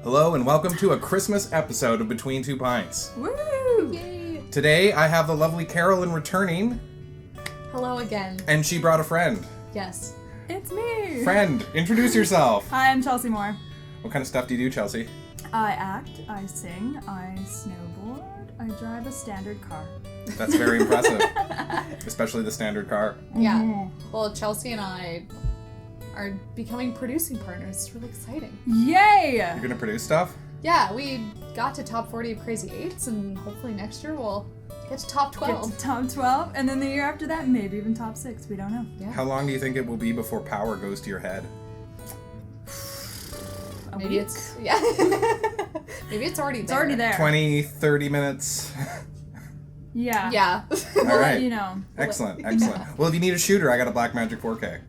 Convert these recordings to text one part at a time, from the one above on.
Hello and welcome to a Christmas episode of Between Two Pints. Woo! Yay! Today I have the lovely Carolyn returning. Hello again. And she brought a friend. Yes. It's me! Friend, introduce yourself. Hi, I'm Chelsea Moore. What kind of stuff do you do, Chelsea? I act, I sing, I snowboard, I drive a standard car. That's very impressive. Especially the standard car. Yeah. Mm-hmm. Well, Chelsea and I are becoming producing partners. It's really exciting. Yay! You're gonna produce stuff? Yeah, we got to top 40 of Crazy Eights, and hopefully next year we'll get to top 12. Get to top 12, and then the year after that, maybe even top 6. We don't know. Yeah. How long do you think it will be before power goes to your head? Maybe it's maybe it's already there. It's already there. 20, 30 minutes. Yeah. Yeah. We'll All right. let you know. Excellent, excellent. Well, if you need a shooter, I got a Blackmagic 4K.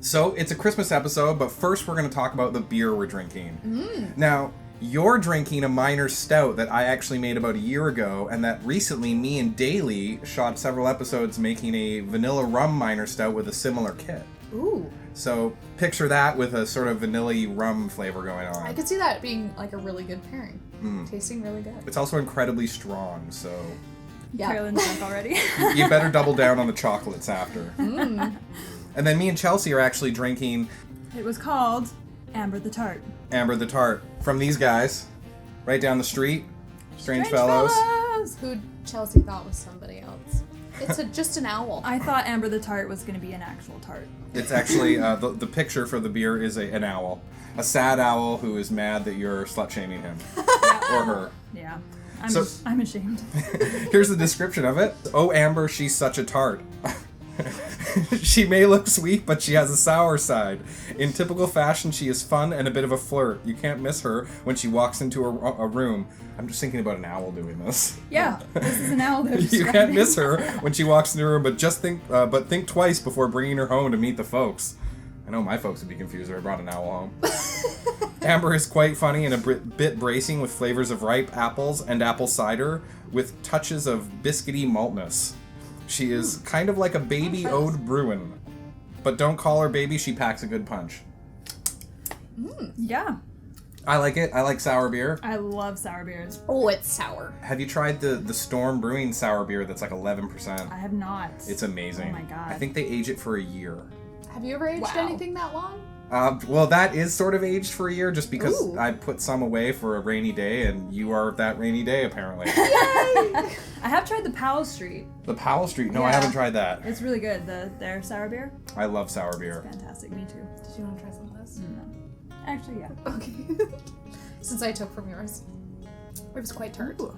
So, it's a Christmas episode, but first we're going to talk about the beer we're drinking. Now, you're drinking a minor stout that I actually made about a year ago, and that recently me and Daly shot several episodes making a vanilla rum minor stout with a similar kit. Ooh. So, picture that with a sort of vanilla-y rum flavor going on. I could see that being like a really good pairing. Tasting really good. It's also incredibly strong, so Yeah. Carolyn's drunk already. you better double down on the chocolates after. And then me and Chelsea are actually drinking It was called Amber the Tart. Amber the Tart from these guys right down the street. Strange Fellows. Who Chelsea thought was somebody else. It's just an owl. I thought Amber the Tart was going to be an actual tart. It's actually, the picture for the beer is an owl. A sad owl who is mad that you're slut-shaming him. Or her. Yeah. I'm ashamed. Here's the description of it. Oh, Amber, she's such a tart. She may look sweet, but she has a sour side. In typical fashion, she is fun and a bit of a flirt. You can't miss her when she walks into a room. I'm just thinking about an owl doing this. Yeah, this is an owl they're You describing. can't miss her when she walks into a room, but think twice before bringing her home to meet the folks. I know my folks would be confused if I brought an owl home. Amber is quite funny and a bit bracing with flavors of ripe apples and apple cider with touches of biscuity maltness. She is kind of like a baby Ode Bruin. But don't call her baby, she packs a good punch. Yeah. I like it. I like sour beer. I love sour beers. Oh, it's sour. Have you tried the Storm Brewing sour beer that's like 11%? I have not. It's amazing. Oh my god. I think they age it for a year. Have you ever aged Wow. anything that long? Well, that is sort of aged for a year just because Ooh. I put some away for a rainy day, and you are that rainy day, apparently. I have tried the Powell Street. The Powell Street. No, I Yeah. haven't tried that. It's really good. Their sour beer. I love sour beer. Fantastic. Me too. Did you want to try some of this? Actually, yeah. Okay. Since I took from yours. It was quite tart. Ooh.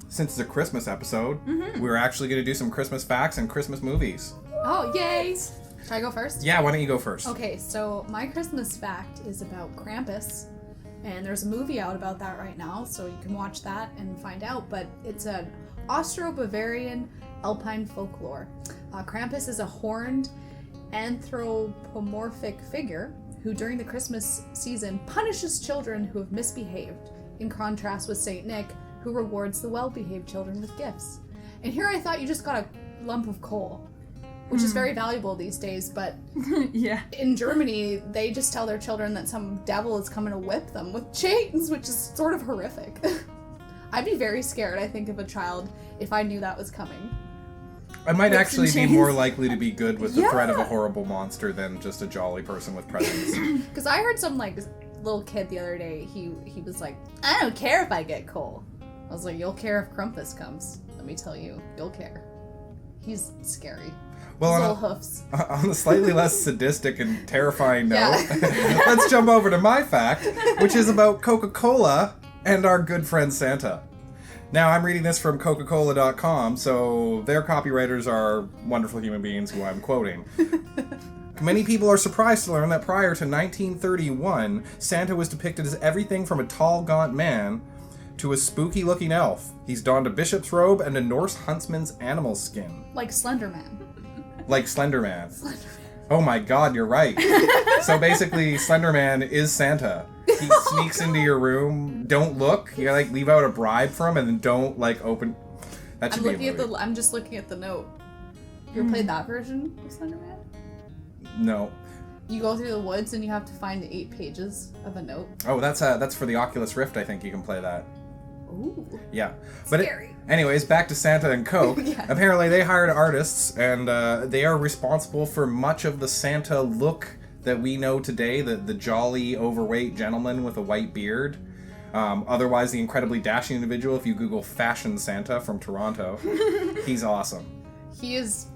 Since it's a Christmas episode, we're actually going to do some Christmas facts and Christmas movies. Oh, yay! Should I go first? Yeah, why don't you go first? Okay, so my Christmas fact is about Krampus, and there's a movie out about that right now, so you can watch that and find out, but it's an Austro-Bavarian alpine folklore. Krampus is a horned anthropomorphic figure who during the Christmas season punishes children who have misbehaved, in contrast with Saint Nick, who rewards the well-behaved children with gifts. And here I thought you just got a lump of coal, which is very valuable these days, but Yeah. in Germany, they just tell their children that some devil is coming to whip them with chains, which is sort of horrific. I'd be very scared, I think, of a child if I knew that was coming. I might Whips actually and be chains. more likely to be good with the threat of a Yeah. horrible monster than just a jolly person with presents. Because I heard some, like, little kid the other day, he was like, I don't care if I get coal. I was like, you'll care if Krumpus comes. Let me tell you, you'll care. He's scary. Well, His on little hoofs. On a slightly less sadistic and terrifying note, Yeah. let's jump over to my fact, which is about Coca-Cola and our good friend Santa. Now, I'm reading this from Coca-Cola.com, so their copywriters are wonderful human beings who I'm quoting. Many people are surprised to learn that prior to 1931, Santa was depicted as everything from a tall, gaunt man to a spooky-looking elf. He's donned a bishop's robe and a Norse huntsman's animal skin. Like Slender Man. Like Slender Man. Oh my god, you're right. So basically, Slender Man is Santa. He sneaks into your room, don't look, you like leave out a bribe for him, and then don't like open. That should be a movie. I'm just looking at the note. You ever played that version of Slender Man? No. You go through the woods and you have to find 8 pages of a note. Oh, that's for the Oculus Rift. I think you can play that. Ooh. Yeah, but Scary. Anyways, back to Santa and Coke. Yeah. Apparently, they hired artists, and they are responsible for much of the Santa look that we know today. The jolly, overweight gentleman with a white beard. Otherwise, the incredibly dashing individual. If you Google "fashion Santa" from Toronto, he's awesome. He is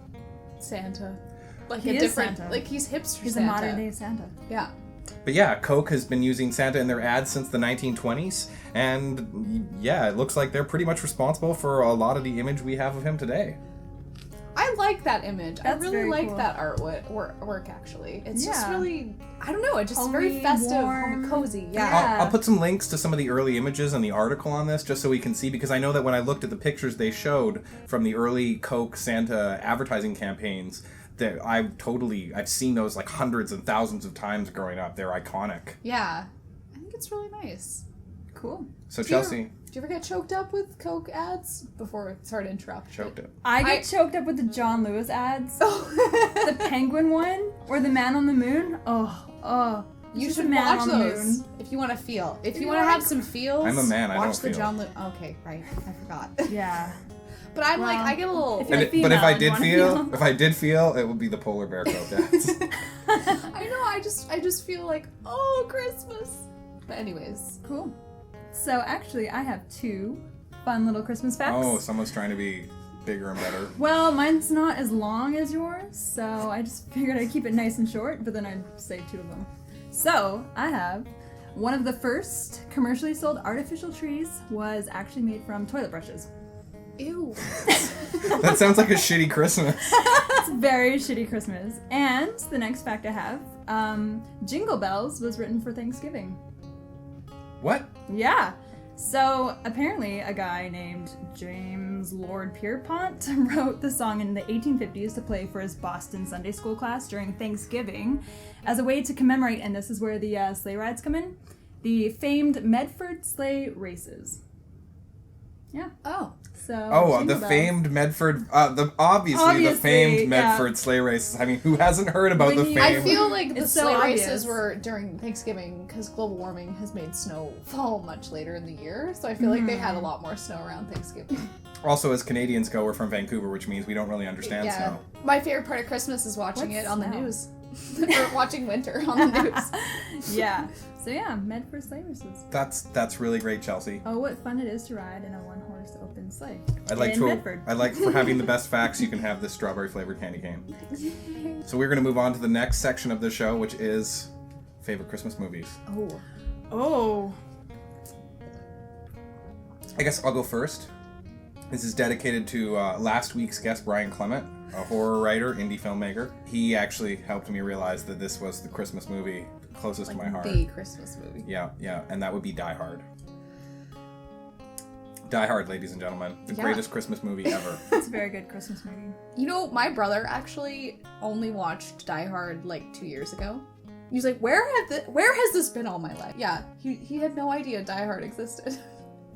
Santa. Like He a is different, Santa. like he's hipster He's Santa. a modern day Santa. Yeah. But yeah, Coke has been using Santa in their ads since the 1920s, and yeah, it looks like they're pretty much responsible for a lot of the image we have of him today. I like that image. I That's really very like cool. that work actually. It's just Yeah. really, I don't know, it's just very Homey, festive, warm. home cozy. Yeah. Yeah. I'll put some links to some of the early images in the article on this just so we can see, because I know that when I looked at the pictures they showed from the early Coke Santa advertising campaigns, that I've seen those like hundreds and thousands of times growing up. They're iconic. Yeah. I think it's really nice. Cool. So Do you Chelsea Do you ever get choked up with Coke ads? Sorry to interrupt. choked it. I get choked up with the John Lewis ads. Oh. The penguin one or the man on the moon. Oh. You Just should a man watch on the those moon. if you want to feel. If you You want to like- have some feels. I'm a man, I Watch don't the feel. John Lewis. Okay, right. I forgot. Yeah. But I'm like, Well, I get a little. if you're- But female if I and did wanna feel, feel. if I did feel, it would be the polar bear Coke ads. I know. I just feel like, oh, Christmas. But anyways, Cool. So actually, I have 2 fun little Christmas facts. Oh, someone's trying to be bigger and better. Well, mine's not as long as yours, so I just figured I'd keep it nice and short, but then I'd say 2 of them. So, I have one of the first commercially sold artificial trees was actually made from toilet brushes. ew. That sounds like a shitty Christmas. It's very shitty Christmas. And the next fact I have, Jingle Bells was written for Thanksgiving. What? Yeah. So apparently a guy named James Lord Pierpont wrote the song in the 1850s to play for his Boston Sunday school class during Thanksgiving as a way to commemorate, and this is where the sleigh rides come in, the famed Medford sleigh races. Yeah. Oh. So Oh, Jingle the Bells. famed Medford, obviously the famed yeah. Medford sleigh races. I mean, who hasn't heard about When the you- famed? I feel like the It's so sleigh obvious. races were during Thanksgiving because global warming has made snow fall much later in the year. So I feel like they had a lot more snow around Thanksgiving. Also, as Canadians go, we're from Vancouver, which means we don't really understand snow. My favorite part of Christmas is watching What's it on the snow? news. Or watching winter on the news. Yeah. So yeah, Medford sleigh races. That's really great, Chelsea. Oh, what fun it is to ride in a one-horse open sleigh. I'd like in to. Medford. I'd like for having the best facts. You can have this strawberry flavored candy cane. So we're gonna move on to the next section of the show, which is favorite Christmas movies. Oh. Oh. I guess I'll go first. This is dedicated to last week's guest, Brian Clement, a horror writer, indie filmmaker. He actually helped me realize that this was the Christmas movie closest to my heart. The Christmas movie. Yeah, and that would be Die Hard. Die Hard, ladies and gentlemen. The greatest Christmas movie ever. It's a very good Christmas movie. You know, my brother actually only watched Die Hard like 2 years ago. He was like, where has this been all my life? Yeah, he had no idea Die Hard existed.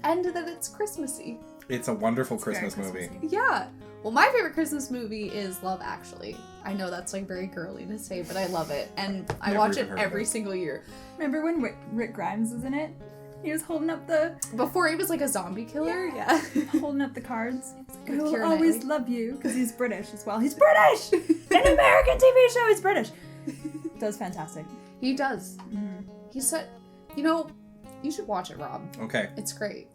And that it's Christmassy. It's a wonderful It's very Christmas movie. Christmassy. Yeah. Well, my favorite Christmas movie is Love Actually. I know that's like very girly to say, but I love it. And I Never watch even it heard of every it. single year. Remember when Rick Grimes was in it? He was holding up the Before he was like a zombie killer. Yeah. holding up the cards. He was like, With I will Keira always Knightley. love you because he's British as well. He's British. In an American TV show, he's British. Does fantastic. He does. He said, you know, you should watch it, Rob. Okay, It's great.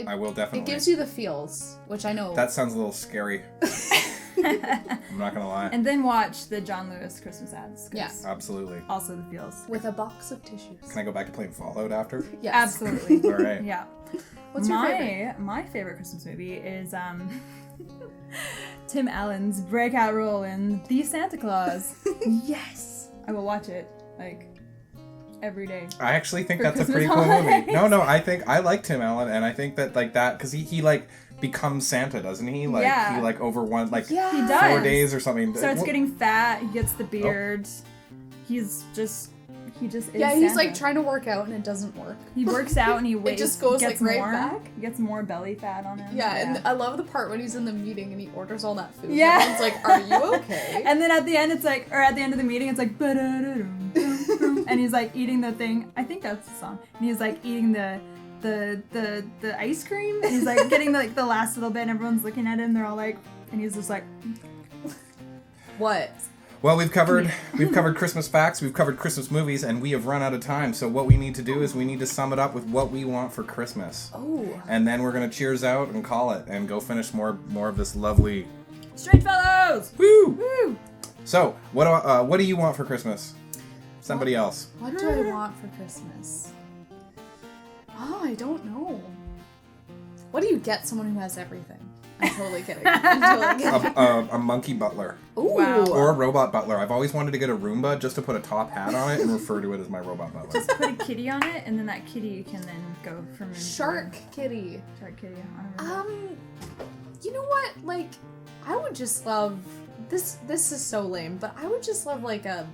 I will definitely. It gives you the feels, which I know. That sounds a little scary. I'm not gonna lie. And then watch the John Lewis Christmas ads. 'cause Yeah. Absolutely. Also the feels. With a box of tissues. Can I go back to playing Fallout after? Yes. Absolutely. All right. Yeah. What's your favorite? My favorite Christmas movie is Tim Allen's breakout role in The Santa Claus. Yes. I will watch it like every day. I actually think For that's a Christmas pretty cool movie. holidays. No, I think I like Tim Allen, and I think that like that because he like becomes Santa, doesn't he? Like Yeah. he like over one like Yeah. He does. 4 days or something. Starts Well, getting fat, he gets the beard. He's He just is Yeah, he's Santa. like trying to work out and it doesn't work. He works out and he weighs. just goes, gets like, right more, back. He gets more belly fat on him. Yeah, and I love the part when he's in the meeting and he orders all that food. Yeah. Everyone's like, "Are you okay?" And then at the end, it's like, or at the end of the meeting, it's like, "Ba-da-da-dum-dum-dum," and he's like eating the thing. I think that's the song. And he's like eating the ice cream. And he's like getting the last little bit, and everyone's looking at him. They're all like, and he's just like, What? Well, we've covered Christmas facts, we've covered Christmas movies, and we have run out of time. So what we need to do is we need to sum it up with what we want for Christmas. Oh. And then we're gonna cheers out and call it, and go finish more of this lovely. Strange Fellows. Woo! Woo! So what do you want for Christmas? Somebody else. What do I want for Christmas? Oh, I don't know. What do you get someone who has everything? I'm totally kidding. I'm totally kidding. A monkey butler. Ooh. Wow. Or a robot butler. I've always wanted to get a Roomba just to put a top hat on it and refer to it as my robot butler. Just put a kitty on it, and then that kitty can then go from Shark kitty. Shark kitty. On a river. You know what? Like, I would just love this. This is so lame, but I would just love like a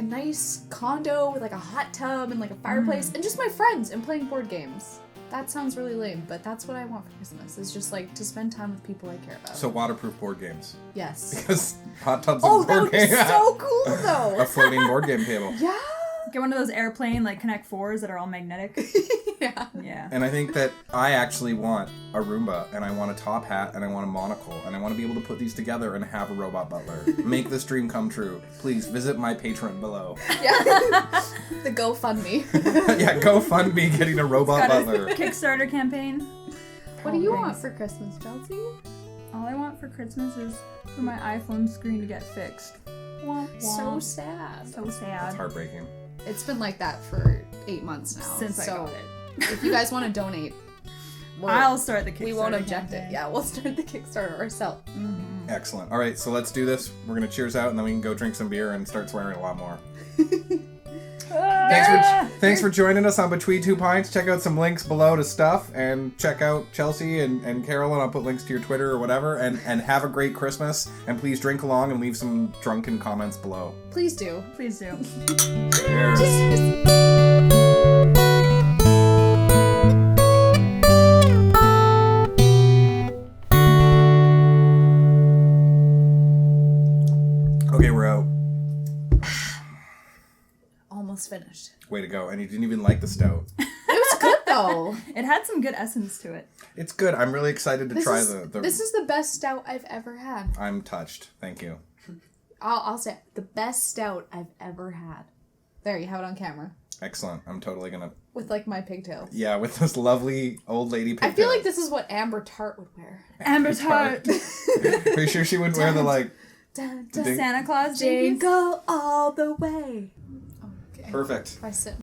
nice condo with like a hot tub and like a fireplace and just my friends and playing board games. That sounds really lame, but that's what I want for Christmas. Is just like to spend time with people I care about. So waterproof board games. Yes. Because hot tubs Oh, and that board would be games. so cool though. A floating board game table. Yeah. Get one of those airplane like Connect Fours that are all magnetic. Yeah. Yeah. And I think that I actually want a Roomba, and I want a top hat, and I want a monocle, and I want to be able to put these together and have a robot butler. Make this dream come true. Please visit my Patreon below. Yeah. The GoFundMe. Yeah, go fund me getting a robot Got a butler. Kickstarter campaign. What do you want for Christmas, Chelsea? All I want for Christmas is for my iPhone screen to get fixed. Wah, wah. So sad. So It's sad. heartbreaking. It's been like that for 8 months now. Since I so got it. if you guys want to donate, I'll start the Kickstarter. we won't object campaign. it. Yeah, we'll start the Kickstarter ourselves. Excellent. All right, so let's do this. We're going to cheers out, and then we can go drink some beer and start swearing a lot more. Thanks for joining us on Between Two Pints. Check out some links below to stuff, and check out Chelsea and Carolyn. I'll put links to your Twitter or whatever, and have a great Christmas, and please drink along and leave some drunken comments below. Please do. Please do. Cheers. Okay, we're out. Almost finished. Way to go. And you didn't even like the stout. It was good though. It had some good essence to it. It's good. I'm really excited to try the... This is the best stout I've ever had. I'm touched. Thank you. I'll say it, the best stout I've ever had. There, you have it on camera. Excellent. I'm totally gonna... With like my pigtails. Yeah, with this lovely old lady pigtails. I feel like this is what Amber Tart would wear. Amber Tart. Pretty sure she would wear the like... Dun, The dun, Santa Claus jinkies. jingle all the way. Okay. Perfect. If I sit